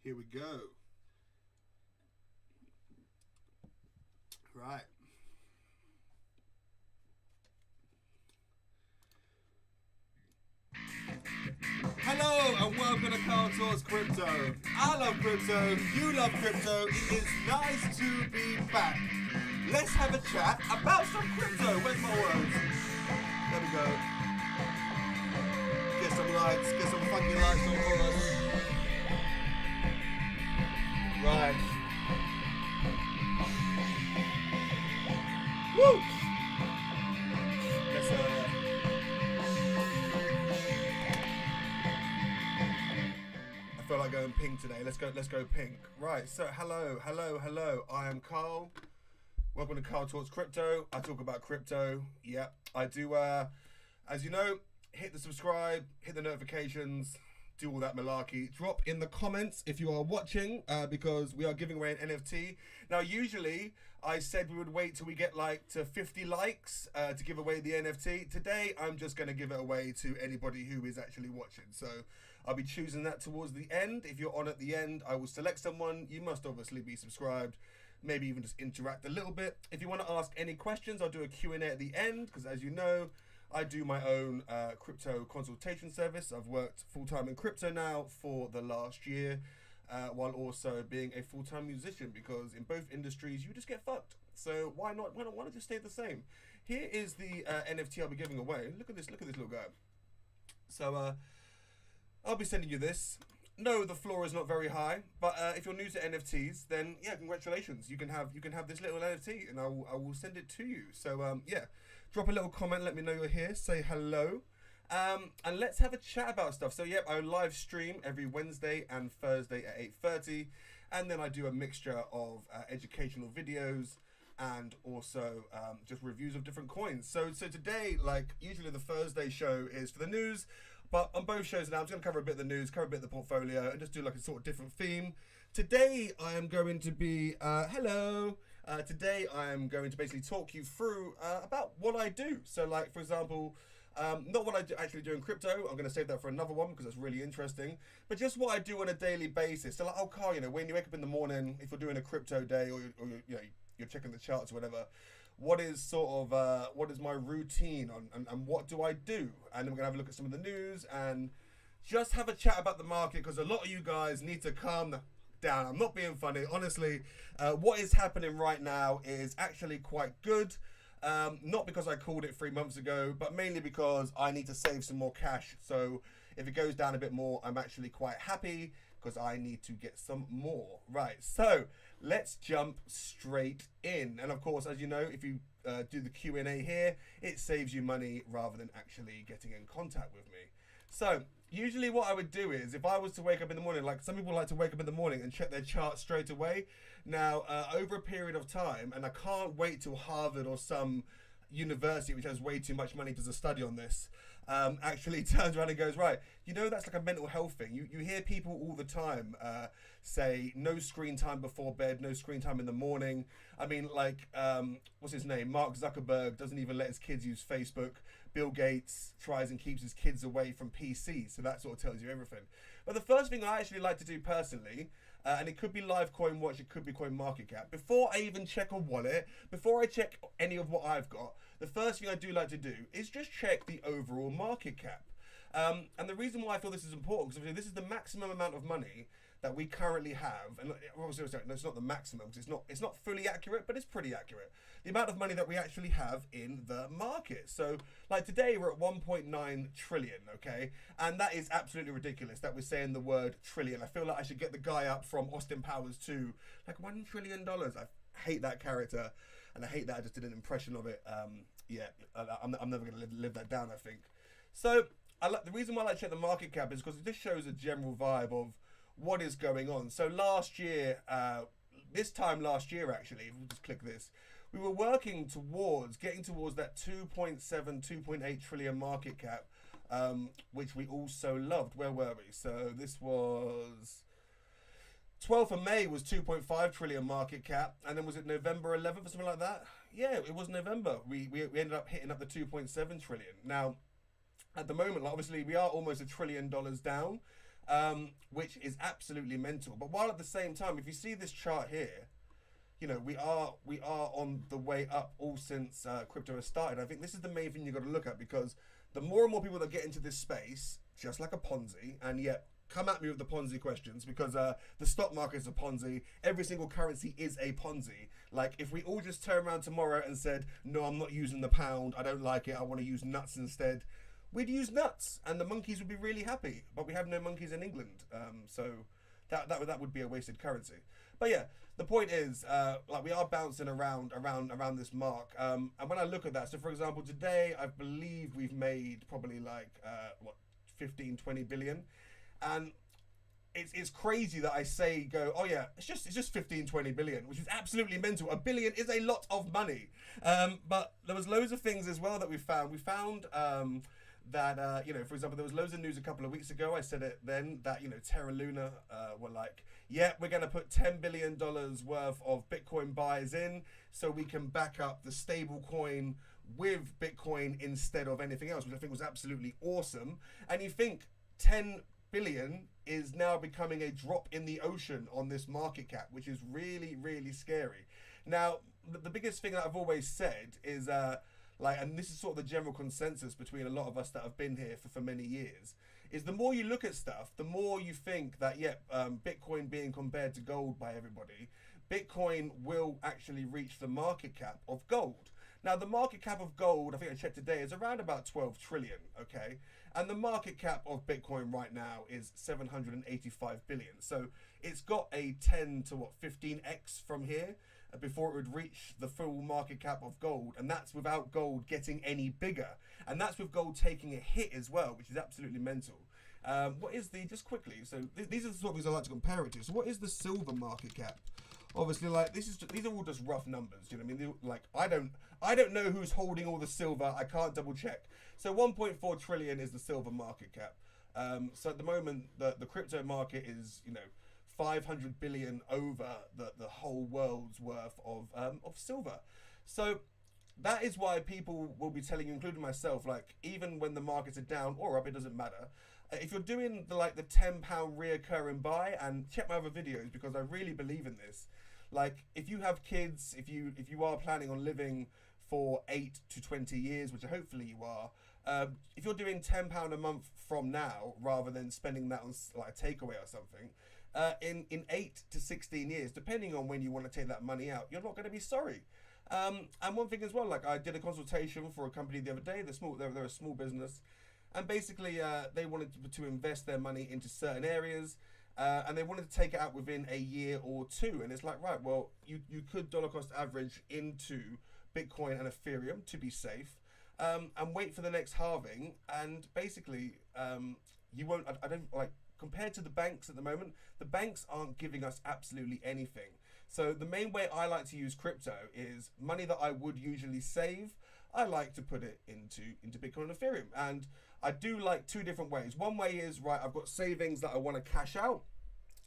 Here we go. Right. Hello and welcome to Carl Talks Crypto. I love crypto, you love crypto. It is nice to be back. Let's have a chat about some crypto. Where's my words? There we go. Get some lights, get some funky lights on for us. Right. Woo! Let's I feel like going pink today. Let's go pink. Right, so hello. I am Carl. Welcome to Carl Talks Crypto. I talk about crypto. Yep, I do as you know, hit the subscribe, hit the notifications, do all that malarkey. Drop in the comments if you are watching, because we are giving away an NFT. Now, usually I said we would wait till we get like to 50 likes to give away the NFT. Today, I'm just going to give it away to anybody who is actually watching. So I'll be choosing that towards the end. If you're on at the end, I will select someone. You must obviously be subscribed. Maybe even just interact a little bit. If you want to ask any questions, I'll do a Q&A at the end, because as you know, I do my own crypto consultation service. I've worked full-time in crypto now for the last year, while also being a full-time musician, because in both industries, you just get fucked. So why not just stay the same? Here is the NFT I'll be giving away. Look at this little guy. So I'll be sending you this. No, the floor is not very high, but if you're new to NFTs, then yeah, congratulations. You can have this little NFT, and I will send it to you. So yeah, drop a little comment, let me know you're here, say hello, and let's have a chat about stuff. So yep, I live stream every Wednesday and Thursday at 8:30, and then I do a mixture of educational videos and also just reviews of different coins. So today, like usually the Thursday show is for the news. But on both shows now, I'm just going to cover a bit of the news, cover a bit of the portfolio, and just do like a sort of different theme. Today, I am going to be, today I am going to basically talk you through about what I do. So like, for example, not what I actually do in crypto. I'm going to save that for another one because it's really interesting. But just what I do on a daily basis. So like, oh, Carl, you know, when you wake up in the morning, if you're doing a crypto day or you know, you're checking the charts or whatever, what is sort of what is my routine on and what do I do? And then we're gonna have a look at some of the news and just have a chat about the market, because a lot of you guys need to calm down. I'm not being funny, honestly. What is happening right now is actually quite good. Not because I called it 3 months ago, but mainly because I need to save some more cash. So if it goes down a bit more, I'm actually quite happy because I need to get some more. Right, so let's jump straight in. And of course, as you know, if you do the Q&A here, it saves you money rather than actually getting in contact with me. So usually what I would do is, if I was to wake up in the morning, like some people like to wake up in the morning and check their chart straight away. Now, over a period of time, and I can't wait till Harvard or some university which has way too much money to study on this, actually turns around and goes, right, you know, that's like a mental health thing. You hear people all the time say no screen time before bed, no screen time in the morning. I mean, like, what's his name? Mark Zuckerberg doesn't even let his kids use Facebook. Bill Gates tries and keeps his kids away from PCs. So that sort of tells you everything. But the first thing I actually like to do personally, and it could be live coin watch, it could be coin market cap. Before I even check a wallet, before I check any of what I've got, the first thing I do like to do is just check the overall market cap. And the reason why I feel this is important, because this is the maximum amount of money that we currently have, and obviously no, it's not the maximum because it's not fully accurate, but it's pretty accurate. The amount of money that we actually have in the market. So like today we're at 1.9 trillion, okay, and that is absolutely ridiculous that we're saying the word trillion. I feel like I should get the guy up from Austin Powers 2, like $1 trillion. I hate that character, and I hate that I just did an impression of it. Yeah, I'm never going to live that down, I think. So the reason why I like to check the market cap is because it just shows a general vibe of what is going on. So last year, this time last year actually, we'll just click this, we were working towards getting towards that 2.7, 2.8 trillion market cap, which we also loved. Where were we? So this was 12th of May was 2.5 trillion market cap, and then was it November 11th or something like that? Yeah, it was November. We ended up hitting up the 2.7 trillion. Now, at the moment, like, obviously we are almost $1 trillion down. which is absolutely mental. But while at the same time, if you see this chart here, you know, we are on the way up all since crypto has started. I think this is the main thing you've got to look at, because the more and more people that get into this space, just like a Ponzi, and yet come at me with the Ponzi questions, because the stock market is a Ponzi. Every single currency is a Ponzi. Like, if we all just turn around tomorrow and said, no, I'm not using the pound, I don't like it, I want to use nuts instead, we'd use nuts, and the monkeys would be really happy. But we have no monkeys in England, so that would be a wasted currency. But yeah, the point is, like, we are bouncing around this mark. And when I look at that, so for example, today I believe we've made probably like 15, 20 billion, and it's crazy that I say oh yeah, it's just 15, 20 billion, which is absolutely mental. A billion is a lot of money. But there was loads of things as well that we found. We found that, you know, for example, there was loads of news a couple of weeks ago. I said it then that, you know, Terra Luna were like, yeah, we're going to put $10 billion worth of Bitcoin buys in so we can back up the stable coin with Bitcoin instead of anything else, which I think was absolutely awesome. And you think 10 billion is now becoming a drop in the ocean on this market cap, which is really, really scary. Now, the biggest thing that I've always said is, and this is sort of the general consensus between a lot of us that have been here for many years, is the more you look at stuff, the more you think that, Bitcoin being compared to gold by everybody, Bitcoin will actually reach the market cap of gold. Now, the market cap of gold, I think I checked today, is around about 12 trillion, okay? And the market cap of Bitcoin right now is 785 billion. So it's got a 10 to 15x from here before it would reach the full market cap of gold. And that's without gold getting any bigger. And that's with gold taking a hit as well, which is absolutely mental. What is just quickly, so these are the sort of things I like to compare it to. So what is the silver market cap? Obviously, like, these are all just rough numbers. You know what I mean? Like, I don't know who's holding all the silver. I can't double check. So 1.4 trillion is the silver market cap. So at the moment, the crypto market is, you know, 500 billion over the whole world's worth of silver. So that is why people will be telling you, including myself, like, even when the markets are down or up, it doesn't matter. If you're doing the £10 reoccurring buy, and check my other videos because I really believe in this. Like, if you have kids, if you are planning on living for 8 to 20 years, which hopefully you are, if you're doing £10 a month from now rather than spending that on like a takeaway or something, in 8 to 16 years, depending on when you want to take that money out, you're not going to be sorry. And one thing as well, like, I did a consultation for a company the other day. They're a small business, and basically they wanted to invest their money into certain areas, and they wanted to take it out within a year or two. And it's like, right, well, you could dollar cost average into Bitcoin and Ethereum to be safe, and wait for the next halving. And basically, you won't. I don't like, compared to the banks at the moment. The banks aren't giving us absolutely anything. So the main way I like to use crypto is money that I would usually save. I like to put it into Bitcoin and Ethereum, and I do like two different ways. One way is, right, I've got savings that I want to cash out.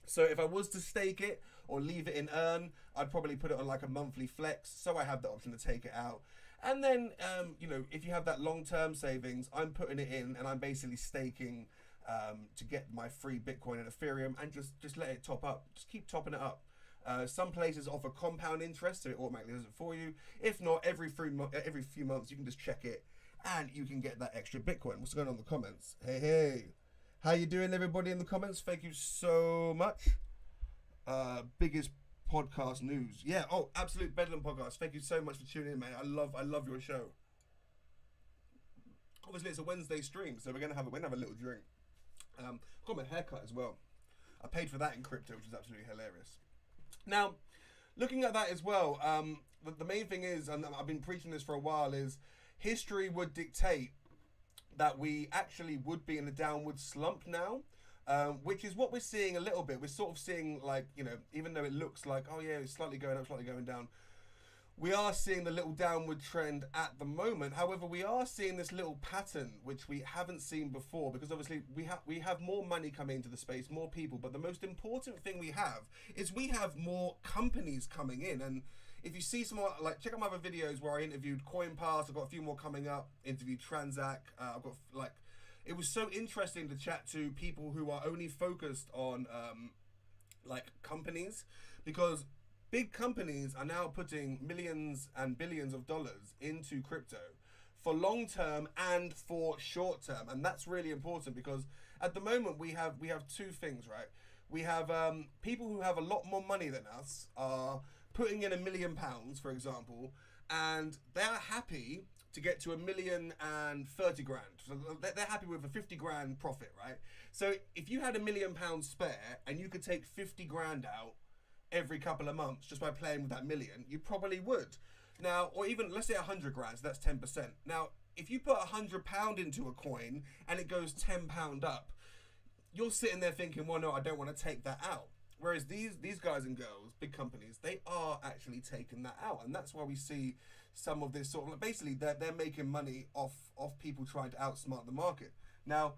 So if I was to stake it or leave it in Earn, I'd probably put it on like a monthly flex, so I have the option to take it out. And then, you know, if you have that long-term savings, I'm putting it in and I'm basically staking to get my free Bitcoin and Ethereum, and just let it top up. Just keep topping it up. Some places offer compound interest, so it automatically does it for you. If not, every few months you can just check it, and you can get that extra Bitcoin. What's going on in the comments? Hey, how you doing, everybody in the comments? Thank you so much. Biggest podcast news, yeah. Oh, Absolute Bedlam podcast. Thank you so much for tuning in, mate. I love your show. Obviously, it's a Wednesday stream, so we're gonna have a little drink. Got my haircut as well. I paid for that in crypto, which is absolutely hilarious. Now, looking at that as well, the main thing is, and I've been preaching this for a while, is history would dictate that we actually would be in a downward slump now, which is what we're seeing a little bit. We're sort of seeing, like, you know, even though it looks like, oh yeah, it's slightly going up, slightly going down, we are seeing the little downward trend at the moment. However, we are seeing this little pattern which we haven't seen before, because obviously we have more money coming into the space, more people, but the most important thing we have is we have more companies coming in. And if you see some more, like, check out my other videos where I interviewed CoinPass. I've got a few more coming up, interviewed Transact. I've got, like, it was so interesting to chat to people who are only focused on like companies, because big companies are now putting millions and billions of dollars into crypto for long term and for short term, and that's really important because at the moment we have two things, right? We have people who have a lot more money than us are putting in £1 million, for example, and they're happy to get to £1,030,000. So they're happy with a 50 grand profit, right? So if you had £1 million spare and you could take 50 grand out every couple of months just by playing with that million, you probably would. Now, or even let's say 100 grand, so that's 10%. Now, if you put £100 into a coin and it goes £10 up, you're sitting there thinking, well, no, I don't want to take that out. Whereas these guys and girls, big companies, they are actually taking that out, and that's why we see some of this sort of, basically they're making money off people trying to outsmart the market. Now,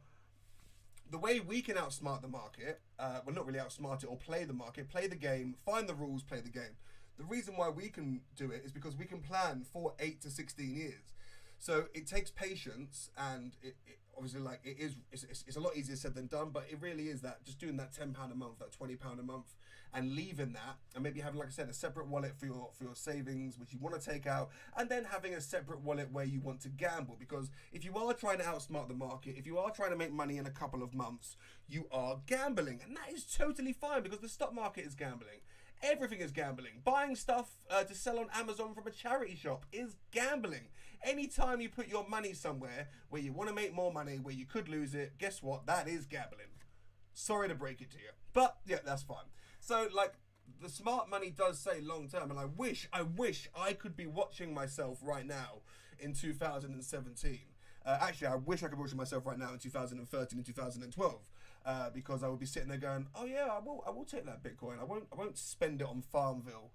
the way we can outsmart the market, well, not really outsmart it, or play the market, play the game, find the rules, play the game. The reason why we can do it is because we can plan for 8 to 16 years. So it takes patience, and it obviously, like, it's a lot easier said than done, but it really is that just doing that £10 a month, that £20 a month, and leaving that, and maybe having, like I said, a separate wallet for your savings, which you want to take out, and then having a separate wallet where you want to gamble. Because if you are trying to outsmart the market, if you are trying to make money in a couple of months, you are gambling, and that is totally fine because the stock market is gambling. Everything is gambling. Buying stuff to sell on Amazon from a charity shop is gambling. Anytime you put your money somewhere where you want to make more money, where you could lose it, guess what? That is gambling. Sorry to break it to you. But yeah, that's fine. So, like, the smart money does say long term, and I wish I could be watching myself right now in 2017. Actually, I wish I could be watching myself right now in 2013 and 2012. Because I would be sitting there going, oh yeah, I will take that Bitcoin. I won't spend it on Farmville.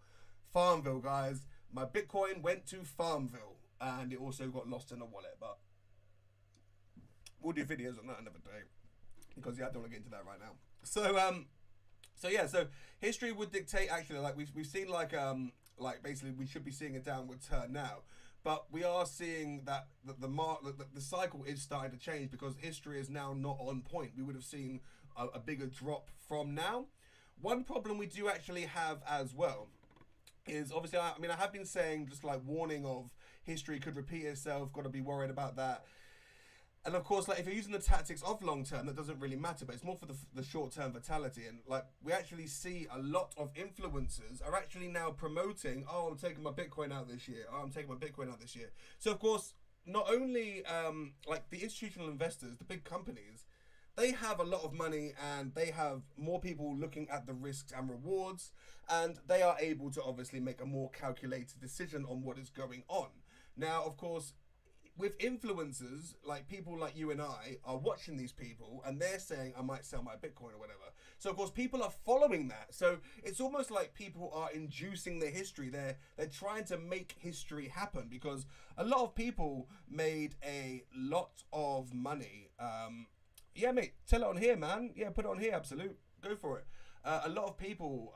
Farmville, guys. My Bitcoin went to Farmville, and it also got lost in a wallet. But we'll do videos on that another day, because yeah, I don't want to get into that right now. So history would dictate, actually, like we've seen, like basically we should be seeing a downward turn now. But we are seeing that the cycle is starting to change, because history is now not on point. We would have seen a bigger drop from now. One problem we do actually have as well is, obviously, I have been saying, just like, warning of history could repeat itself, got to be worried about that. And of course, like, if you're using the tactics of long term, that doesn't really matter, but it's more for the short term vitality. And like, we actually see a lot of influencers are actually now promoting, oh, I'm taking my Bitcoin out this year. Oh, I'm taking my Bitcoin out this year. So of course, not only like the institutional investors, the big companies, they have a lot of money, and they have more people looking at the risks and rewards, and they are able to obviously make a more calculated decision on what is going on. Now, of course, with influencers, like people like you and I are watching these people, and they're saying, I might sell my Bitcoin or whatever. So of course people are following that. So it's almost like people are inducing the history. They're trying to make history happen, because a lot of people made a lot of money. Yeah, mate, tell it on here, man. Yeah, put it on here, absolute. Go for it. A lot of people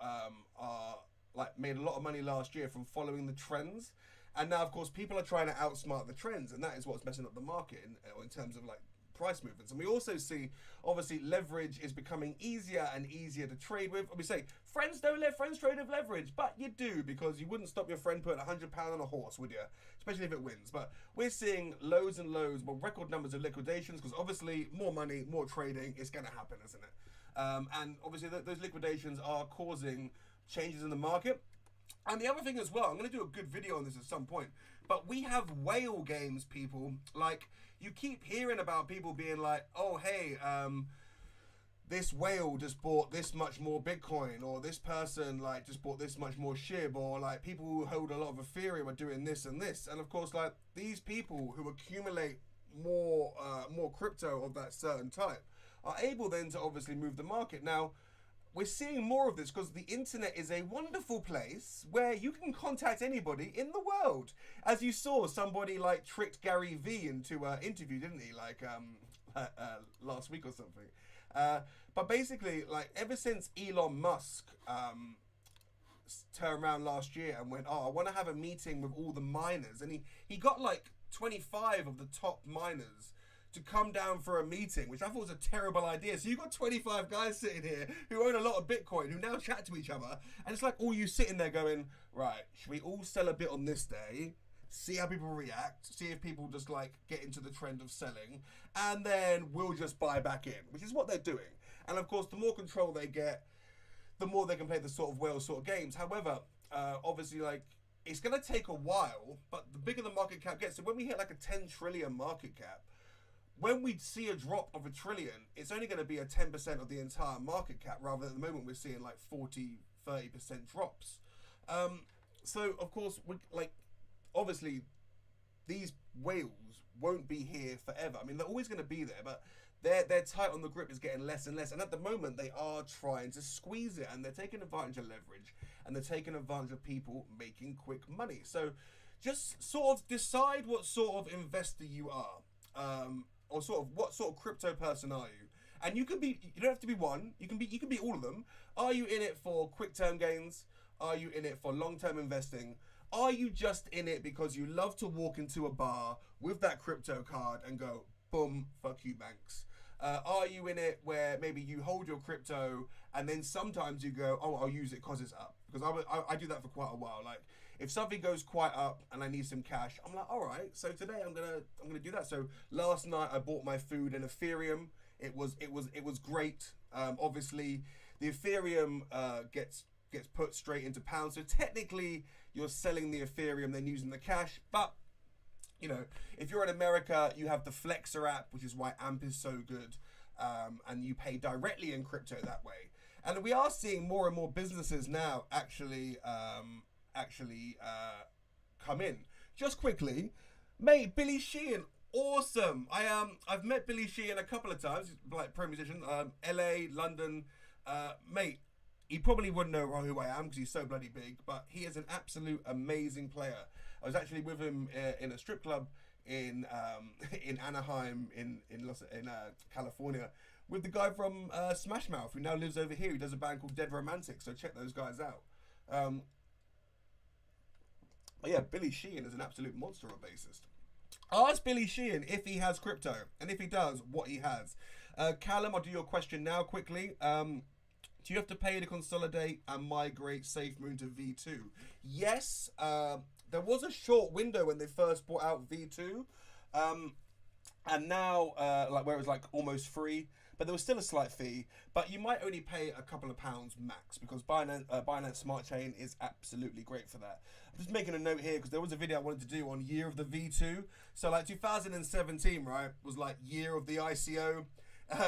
are like made a lot of money last year from following the trends. And now, of course, people are trying to outsmart the trends, and that is what's messing up the market in terms of, like, price movements. And we also see, obviously, leverage is becoming easier and easier to trade with. We say, friends don't let friends trade with leverage, but you do, because you wouldn't stop your friend putting £100 on a horse, would you? Especially if it wins. But we're seeing loads and loads, well, record numbers of liquidations, because obviously more money, more trading, it's going to happen, isn't it? And obviously those liquidations are causing changes in the market. And the other thing as well, I'm going to do a good video on this at some point, but we have whale games, people. Like, you keep hearing about people being like, oh, hey, this whale just bought this much more Bitcoin, or this person, like, just bought this much more SHIB, or, like, people who hold a lot of Ethereum are doing this and this. And, of course, like, these people who accumulate more crypto of that certain type are able then to obviously move the market. Now, we're seeing more of this because the internet is a wonderful place where you can contact anybody in the world. As you saw, somebody like tricked Gary V into an interview, didn't he? Like last week or something. But basically, like, ever since Elon Musk turned around last year and went, oh, I want to have a meeting with all the miners. And he got like 25 of the top miners to come down for a meeting, which I thought was a terrible idea. So you've got 25 guys sitting here who own a lot of Bitcoin, who now chat to each other, and it's like all you sitting there going, right, should we all sell a bit on this day, see how people react, see if people just like get into the trend of selling, and then we'll just buy back in, which is what they're doing. And of course, the more control they get, the more they can play the sort of whale sort of games. However, obviously, like, it's going to take a while, but the bigger the market cap gets, so when we hit like a 10 trillion market cap, when we see a drop of $1 trillion, it's only going to be a 10% of the entire market cap, rather than at the moment we're seeing like 40-30% drops. So of course, obviously, these whales won't be here forever. I mean, they're always going to be there, but their tight on the grip is getting less and less. And at the moment, they are trying to squeeze it, and they're taking advantage of leverage, and they're taking advantage of people making quick money. So just sort of decide what sort of investor you are, or sort of what sort of crypto person are you. And you don't have to be one. You can be all of them. Are you in it for quick term gains? Are you in it for long term investing? Are you just in it because you love to walk into a bar with that crypto card and go, boom, fuck you, banks? Are you in it where maybe you hold your crypto and then sometimes you go, oh, I'll use it because it's up? Because I do that for quite a while. Like, if something goes quite up and I need some cash, I'm like, all right, so today I'm gonna do that. So last night I bought my food in Ethereum. It was great. Obviously, the Ethereum gets put straight into pounds. So technically, you're selling the Ethereum, then using the cash. But you know, if you're in America, you have the Flexor app, which is why AMP is so good, and you pay directly in crypto that way. And we are seeing more and more businesses now actually come in. Just quickly, mate, Billy Sheehan, awesome. I've met Billy Sheehan a couple of times, like pro musician, LA, London, mate. He probably wouldn't know who I am because he's so bloody big, but he is an absolute amazing player. I was actually with him in a strip club in Anaheim in California, with the guy from Smash Mouth, who now lives over here. He does a band called Dead Romantic, so check those guys out. But yeah, Billy Sheehan is an absolute monster of a bassist. Ask Billy Sheehan if he has crypto, and if he does, what he has. Callum, I'll do your question now quickly. Do you have to pay to consolidate and migrate SafeMoon to V2? Yes. There was a short window when they first brought out V2, and now where it was like almost free, but there was still a slight fee. But you might only pay a couple of pounds max, because Binance Smart Chain is absolutely great for that. I'm just making a note here because there was a video I wanted to do on year of the V2. So like 2017, right, was like year of the ICO.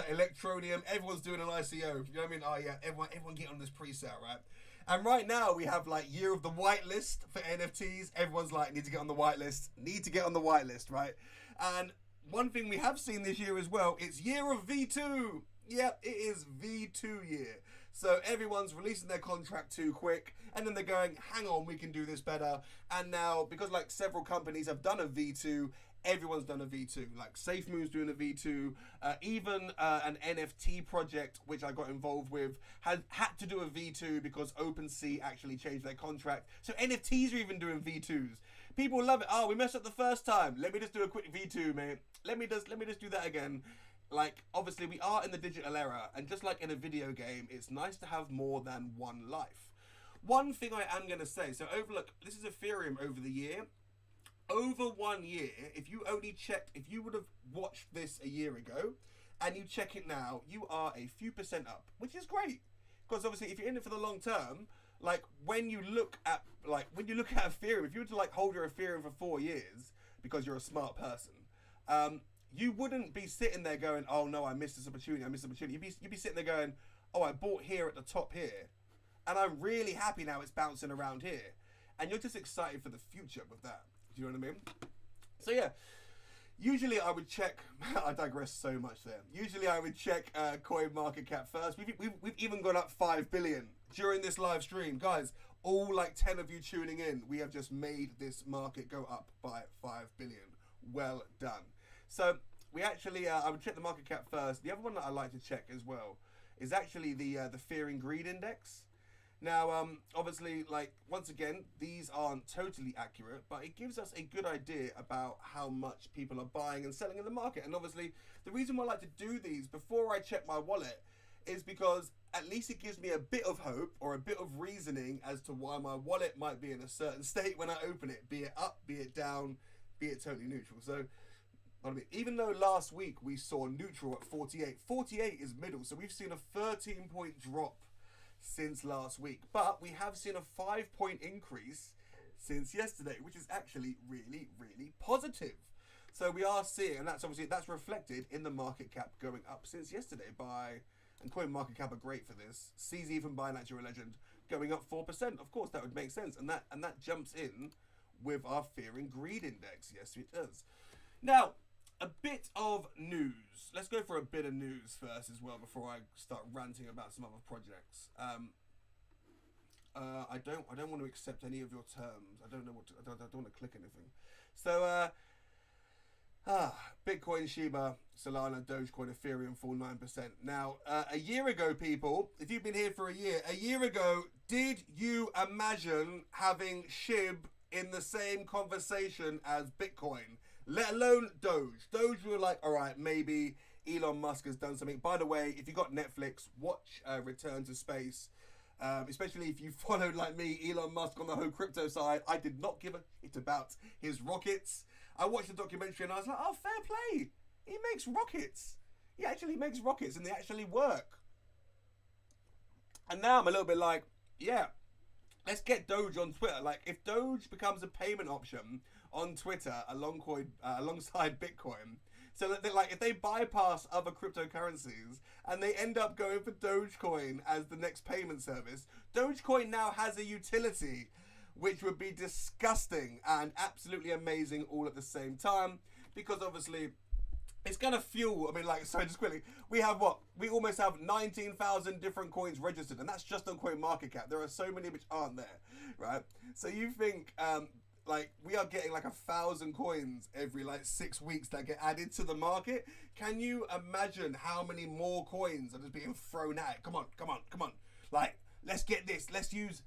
Electronium, everyone's doing an ICO. You know what I mean? Oh yeah, everyone get on this pre-sale, right? And right now we have like year of the whitelist for NFTs. Everyone's like, need to get on the whitelist, right? And one thing we have seen this year as well, it's year of V2. Yep, it is V2 year. So everyone's releasing their contract too quick, and then they're going, hang on, we can do this better. And now, because like several companies have done a V2, everyone's done a V2. Like SafeMoon's doing a V2. Even an NFT project, which I got involved with, had to do a V2 because OpenSea actually changed their contract. So NFTs are even doing V2s. People love it. Oh, we messed up the first time. Let me just do a quick V2, mate. Let me just do that again. Like, obviously, we are in the digital era, and just like in a video game, it's nice to have more than one life. One thing I am going to say, so this is Ethereum over the year. Over 1 year, if you would have watched this a year ago, and you check it now, you are a few percent up, which is great. Because obviously, if you're in it for the long term, like when you look at Ethereum, if you were to like hold your Ethereum for 4 years because you're a smart person, you wouldn't be sitting there going, oh no, I missed this opportunity. You'd be sitting there going, oh, I bought here at the top here, and I'm really happy now it's bouncing around here. And you're just excited for the future with that. Do you know what I mean? So yeah, usually I would check, I digress so much there. Usually I would check coin market cap first. We've even gone up 5 billion during this live stream. Guys, all like 10 of you tuning in, we have just made this market go up by 5 billion. Well done. So we actually, I would check the market cap first. The other one that I like to check as well is actually the Fear and Greed Index. Now, obviously, like, once again, these aren't totally accurate, but it gives us a good idea about how much people are buying and selling in the market. And obviously, the reason why I like to do these before I check my wallet is because at least it gives me a bit of hope or a bit of reasoning as to why my wallet might be in a certain state when I open it, be it up, be it down, be it totally neutral. So, I mean, even though last week we saw neutral at 48, 48 is middle, so we've seen a 13-point drop since last week, but we have seen a 5-point increase since yesterday, which is actually really, really positive. So we are seeing, and that's reflected in the market cap going up since yesterday by, and coin market cap are great for this. Sees even by Natural Legend going up 4%. Of course, that would make sense, and that jumps in with our fear and greed index. Yes, it does. Now, a bit of news. Let's go for a bit of news first as well before I start ranting about some other projects. I don't want to accept any of your terms. I don't know what to, I don't want to click anything. So Bitcoin, Shiba, Solana, Dogecoin, Ethereum fall 9%. Now, a year ago, people, if you've been here for a year ago, did you imagine having SHIB in the same conversation as Bitcoin? Let alone Doge. Doge, we were like, all right, maybe Elon Musk has done something. By the way, if you got Netflix, watch Return to Space. Especially if you followed, like me, Elon Musk on the whole crypto side. I did not give a shit about his rockets. I watched the documentary and I was like, oh, fair play. He makes rockets. He actually makes rockets and they actually work. And now I'm a little bit like, yeah, let's get Doge on Twitter. Like, if Doge becomes a payment option on Twitter alongside Bitcoin, so that like if they bypass other cryptocurrencies and they end up going for Dogecoin as the next payment service, Dogecoin now has a utility which would be disgusting and absolutely amazing all at the same time, because obviously it's gonna fuel. I mean, like, sorry, just quickly, we almost have 19,000 different coins registered, and that's just on coin market cap. There are so many which aren't there, right? So you think like we are getting like 1,000 coins every like 6 weeks that get added to the market. Can you imagine how many more coins are just being thrown at it? Come on. Like, let's get this. Let's use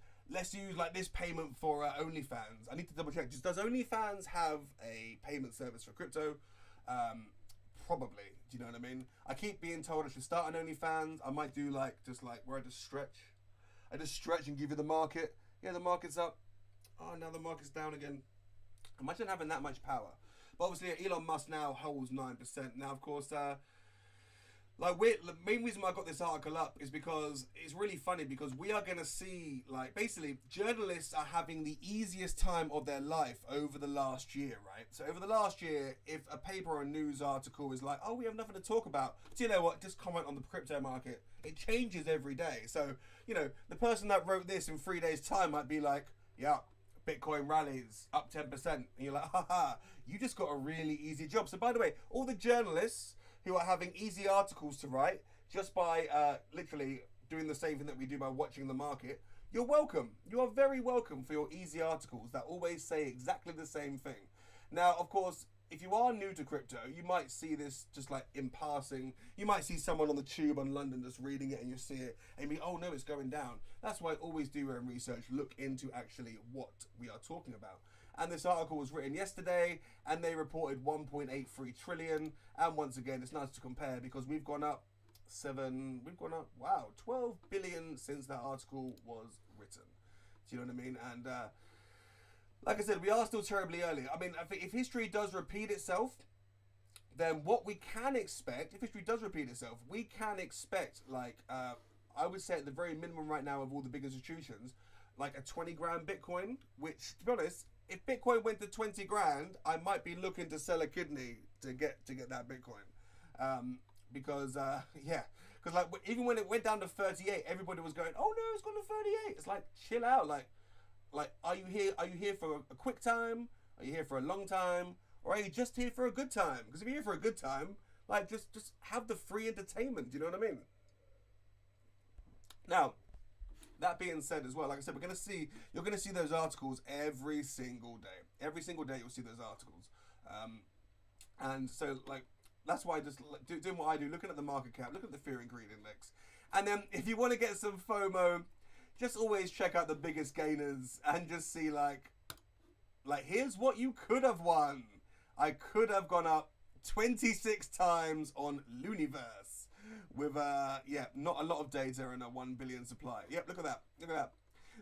like this payment for OnlyFans. I need to double check. Does OnlyFans have a payment service for crypto? Probably. Do you know what I mean? I keep being told I should start an OnlyFans. I might do like where I just stretch and give you the market. Yeah, the market's up. Oh, now the market's down again. Imagine having that much power. But obviously, Elon Musk now holds 9%. Now, of course, the main reason why I got this article up is because it's really funny, because we are going to see, like, basically, journalists are having the easiest time of their life over the last year, right? So over the last year, if a paper or a news article is like, oh, we have nothing to talk about, do you know what? Just comment on the crypto market. It changes every day. So, you know, the person that wrote this in 3 days' time might be like, yeah, Bitcoin rallies up 10%. And you're like, haha, you just got a really easy job. So by the way, all the journalists who are having easy articles to write just by literally doing the same thing that we do by watching the market, you're welcome. You are very welcome for your easy articles that always say exactly the same thing. Now, of course, if you are new to crypto, you might see this just like in passing. You might see someone on the tube in London just reading it and you see it and be, oh no, it's going down. That's why I always do research, look into actually what we are talking about. And this article was written yesterday and they reported 1.83 trillion. And once again, it's nice to compare because we've gone up 12 billion since that article was written. Do you know what I mean? And like I said, we are still terribly early. I mean, I think if history does repeat itself, then what we can expect, if history does repeat itself, we can expect, like, I would say at the very minimum right now of all the big institutions, like a 20 grand Bitcoin, which, to be honest, if Bitcoin went to 20 grand, I might be looking to sell a kidney to get that Bitcoin. Because like, even when it went down to 38, everybody was going, oh no, it's gone to 38. It's like, chill out, like, are you here for a quick time? Are you here for a long time? Or are you just here for a good time? Because if you're here for a good time, like, just have the free entertainment. Do you know what I mean? Now, that being said as well, like I said, you're gonna see those articles every single day. Every single day you'll see those articles. And so, like, that's why I just doing what I do, looking at the market cap, looking at the fear and greed index. And then if you want to get some FOMO, just always check out the biggest gainers and just see like here's what you could have won. I could have gone up 26 times on Looniverse with not a lot of data and a 1 billion supply. Yep, look at that. Look at that.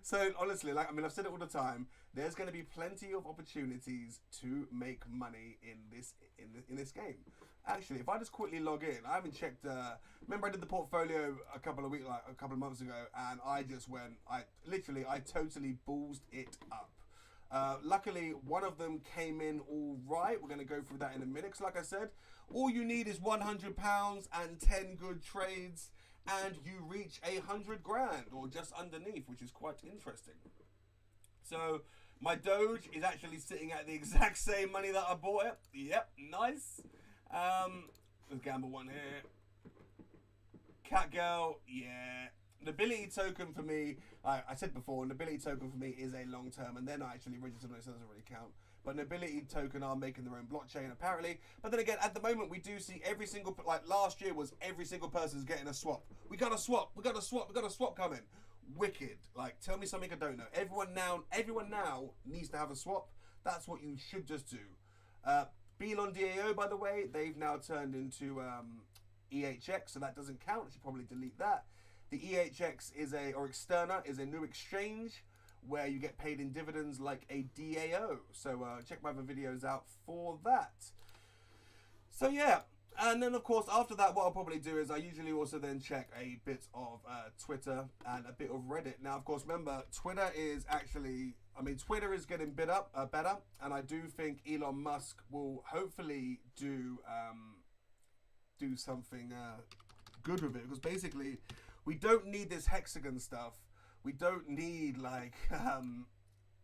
So honestly, like, I mean, I've said it all the time. There's going to be plenty of opportunities to make money in this game. Actually, if I just quickly log in, I haven't checked. Remember, I did the portfolio a couple of months ago, and I just went. I totally ballsed it up. Luckily, one of them came in all right. We're going to go through that in a minute. Because like I said, all you need is £100 and 10 good trades, and you reach 100 grand or just underneath, which is quite interesting. So my Doge is actually sitting at the exact same money that I bought it. Yep, nice. Let's gamble one here. Catgirl, yeah. Nobility token for me, I said before, nobility token for me is a long term, and they're not actually registered, so it doesn't really count. But nobility token are making their own blockchain apparently. But then again, at the moment we do see every single, like last year was every single person's getting a swap. We got a swap, we got a swap, we got a swap coming. Wicked. Like, tell me something I don't know. Everyone now needs to have a swap. That's what you should just do. Belon DAO, by the way, they've now turned into EHX, so that doesn't count. I should probably delete that. The EHX or Externa is a new exchange where you get paid in dividends like a DAO. So check my other videos out for that. So yeah, and then of course after that, what I'll probably do is I usually also then check a bit of Twitter and a bit of Reddit. Now, of course, remember Twitter is actually, Twitter is getting better, and I do think Elon Musk will hopefully do something good with it, because basically we don't need this hexagon stuff. We don't need like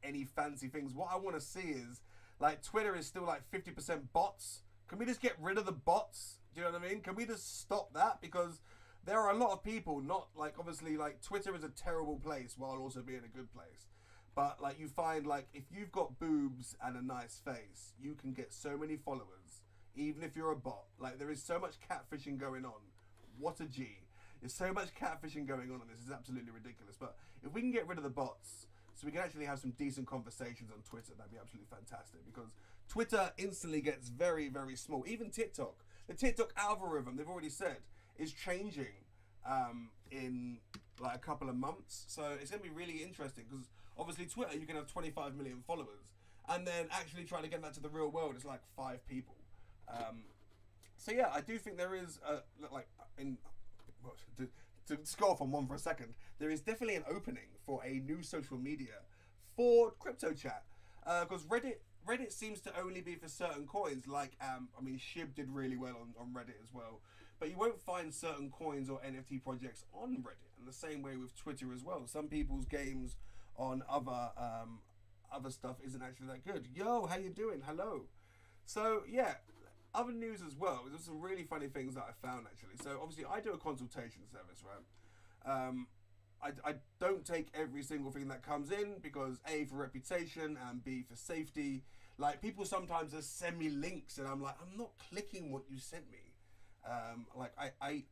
any fancy things. What I want to see is like Twitter is still like 50% bots. Can we just get rid of the bots? Do you know what I mean? Can we just stop that? Because there are a lot of people, not like, obviously like Twitter is a terrible place while also being a good place. But like you find like if you've got boobs and a nice face, you can get so many followers, even if you're a bot. Like there is so much catfishing going on. What a G. There's so much catfishing going on, and this is absolutely ridiculous. But if we can get rid of the bots, so we can actually have some decent conversations on Twitter, that'd be absolutely fantastic. Because Twitter instantly gets very, very small. Even TikTok. The TikTok algorithm, they've already said, is changing in like a couple of months. So it's going to be really interesting, because obviously Twitter, you can have 25 million followers, and then actually trying to get that to the real world is like 5 people. So yeah, I do think there is to score off on one for a second, there is definitely an opening for a new social media for crypto chat, because Reddit seems to only be for certain coins. Like Shib did really well on Reddit as well, but you won't find certain coins or NFT projects on Reddit. And the same way with Twitter as well. Some people's games on other stuff isn't actually that good. Yo, how you doing? Hello. So yeah. Other news as well. There's some really funny things that I found actually. So obviously I do a consultation service, right? I don't take every single thing that comes in, because A, for reputation, and B, for safety. Like people sometimes just send me links and I'm like, I'm not clicking what you sent me. I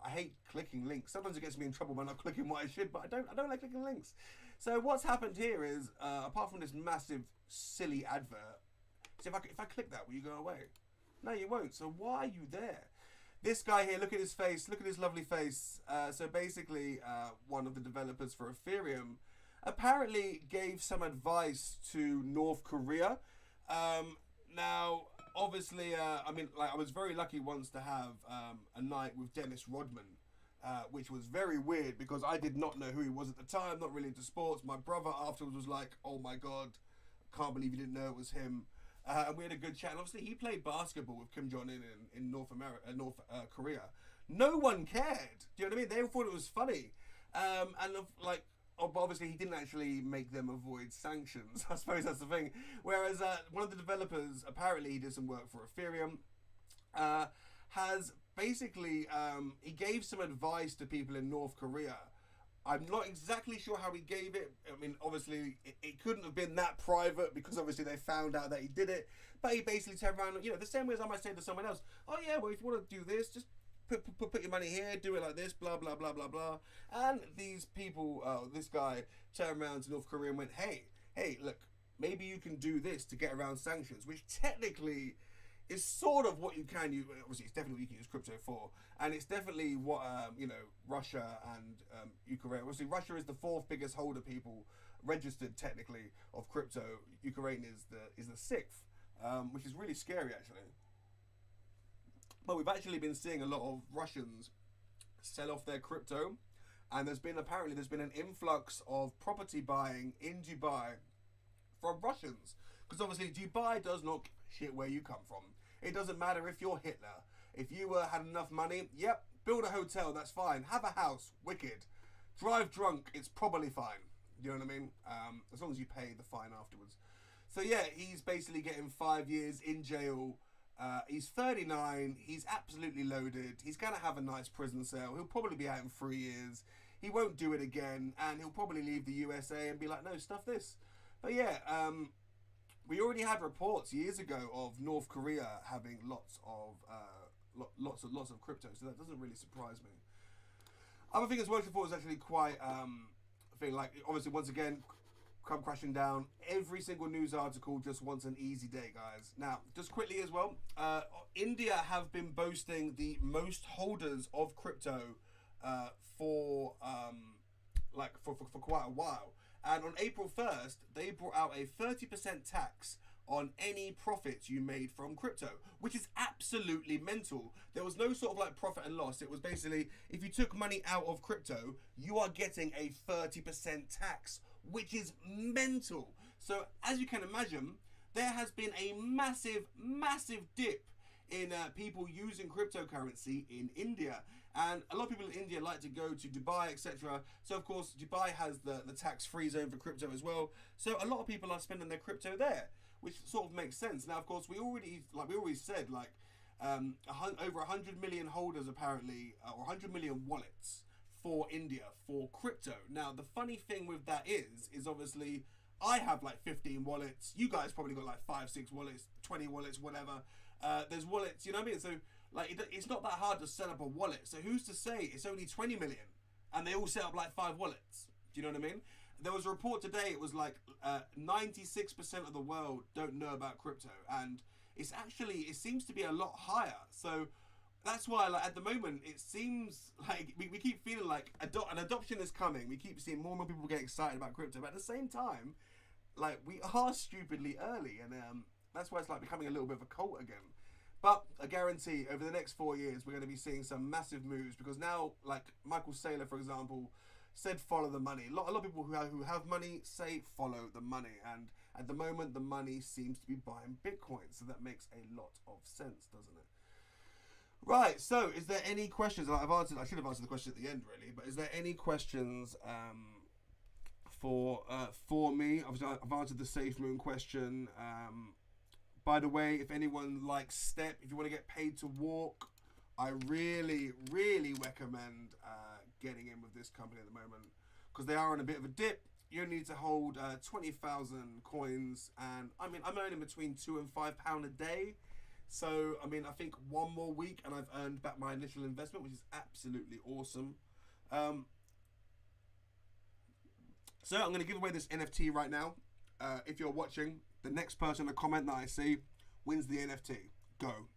hate clicking links. Sometimes it gets me in trouble by not clicking what I should, but I don't like clicking links. So what's happened here is, apart from this massive silly advert, so if I click that, will you go away? No, you won't. So why are you there? This guy here, look at his face. Look at his lovely face. So basically, one of the developers for Ethereum apparently gave some advice to North Korea. Now, obviously, I was very lucky once to have a night with Dennis Rodman, which was very weird because I did not know who he was at the time, not really into sports. My brother afterwards was like, oh my God, can't believe you didn't know it was him. And we had a good chat. And obviously, he played basketball with Kim Jong-un in North Korea. No one cared. Do you know what I mean? They all thought it was funny. Obviously, he didn't actually make them avoid sanctions. I suppose that's the thing. Whereas one of the developers, apparently he did some work for Ethereum, has basically, he gave some advice to people in North Korea. I'm not exactly sure how he gave it. I mean, obviously, it couldn't have been that private because obviously they found out that he did it. But he basically turned around, the same way as I might say to someone else, oh yeah, well, if you want to do this, just put your money here, do it like this, blah, blah, blah, blah, blah. And these people, this guy turned around to North Korea and went, hey, look, maybe you can do this to get around sanctions, which technically is sort of what you can use. Obviously, it's definitely what you can use crypto for. And it's definitely what, Russia and Ukraine. Obviously, Russia is the 4th biggest holder people registered technically of crypto. Ukraine is the 6th, which is really scary, actually. But we've actually been seeing a lot of Russians sell off their crypto, and there's been an influx of property buying in Dubai from Russians, because obviously Dubai does not give a shit where you come from. It doesn't matter if you're Hitler. If you had enough money, yep, build a hotel, that's fine. Have a house, wicked. Drive drunk, it's probably fine. You know what I mean? As long as you pay the fine afterwards. So yeah, he's basically getting 5 years in jail. He's 39, he's absolutely loaded, he's going to have a nice prison cell, he'll probably be out in 3 years, he won't do it again, and he'll probably leave the USA and be like, no, stuff this. But yeah, we already had reports years ago of North Korea having lots of crypto, so that doesn't really surprise me. Other thing that's working for is actually quite, obviously once again, come crashing down. Every single news article just wants an easy day, guys. Now, just quickly as well, India have been boasting the most holders of crypto for quite a while. And on April 1st, they brought out a 30% tax on any profits you made from crypto, which is absolutely mental. There was no sort of like profit and loss. It was basically, if you took money out of crypto, you are getting a 30% tax, which is mental. So as you can imagine, there has been a massive dip in people using cryptocurrency in India. And a lot of people in India like to go to Dubai, etc. So of course, Dubai has the tax-free zone for crypto as well. So a lot of people are spending their crypto there, which sort of makes sense. Now, of course, we already said, over 100 million holders apparently, or 100 million wallets for India for crypto. Now, the funny thing with that is obviously I have like 15 wallets. You guys probably got like 5, 6 wallets, 20 wallets, whatever. There's wallets, you know what I mean? So like it's not that hard to set up a wallet. So who's to say it's only 20 million and they all set up like 5 wallets? Do you know what I mean? There was a report today. It was like 96% of the world don't know about crypto, and it seems to be a lot higher. So that's why, like, at the moment, it seems like we keep feeling like an adoption is coming. We keep seeing more and more people get excited about crypto, but at the same time, like, we are stupidly early, and that's why it's like becoming a little bit of a cult again. But I guarantee over the next 4 years, we're going to be seeing some massive moves, because now, like Michael Saylor, for example, said follow the money. A lot of people who have money say follow the money, and at the moment, the money seems to be buying Bitcoin, so that makes a lot of sense, doesn't it? Right, so is there any questions? I should have answered the question at the end, really, but is there any questions for me? Obviously, I've answered the Safe Moon question. By the way, if anyone likes Step, if you want to get paid to walk, I really, really recommend getting in with this company at the moment, because they are on a bit of a dip. You only need to hold 20,000 coins, and I mean, I'm earning between £2 and £5 a day. So, I mean, I think one more week and I've earned back my initial investment, which is absolutely awesome. So I'm going to give away this NFT right now. If you're watching, the next person to comment that I see wins the NFT. Go.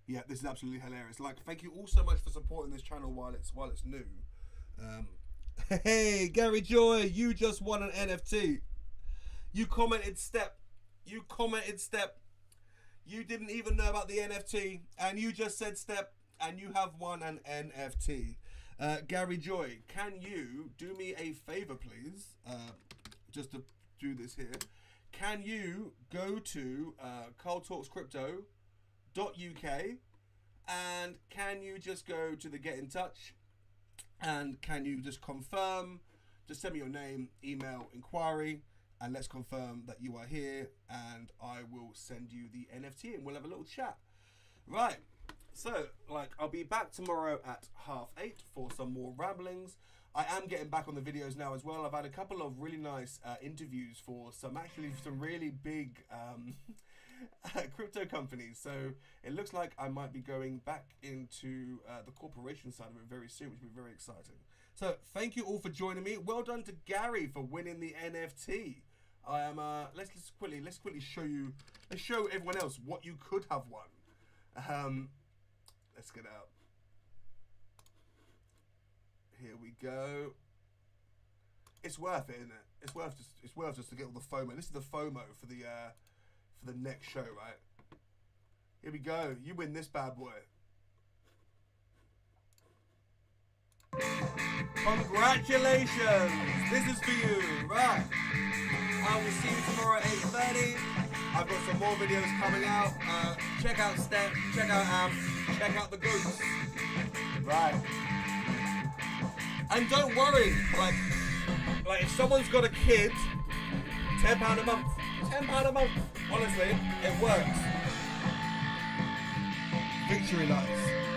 Yeah, this is absolutely hilarious. Like, thank you all so much for supporting this channel while it's new. Hey, Gary Joy, you just won an NFT. You commented Step. You commented Step. You didn't even know about the NFT, and you just said Step, and you have won an NFT. Gary Joy, can you do me a favor, please? Just to do this here. Can you go to carltalkscrypto.uk, and can you just go to the Get in Touch, and can you just confirm, just send me your name, email, inquiry, and let's confirm that you are here, and I will send you the NFT and we'll have a little chat. Right, so like I'll be back tomorrow at 8:30 for some more ramblings. I am getting back on the videos now as well. I've had a couple of really nice interviews for some really big crypto companies. So it looks like I might be going back into the corporation side of it very soon, which will be very exciting. So thank you all for joining me. Well done to Gary for winning the NFT. I am. Let's quickly show you. Let's show everyone else what you could have won. Let's get out. Here we go. It's worth it, isn't it? It's worth just to get all the FOMO. This is the FOMO for the next show, right? Here we go. You win this bad boy. Congratulations! This is for you, right? I will see you tomorrow at 8:30. I've got some more videos coming out. Check out Step, check out Amp, check out the groups. Right. And don't worry, like if someone's got a kid, £10 a month. £10 a month. Honestly, it works. Victory lights.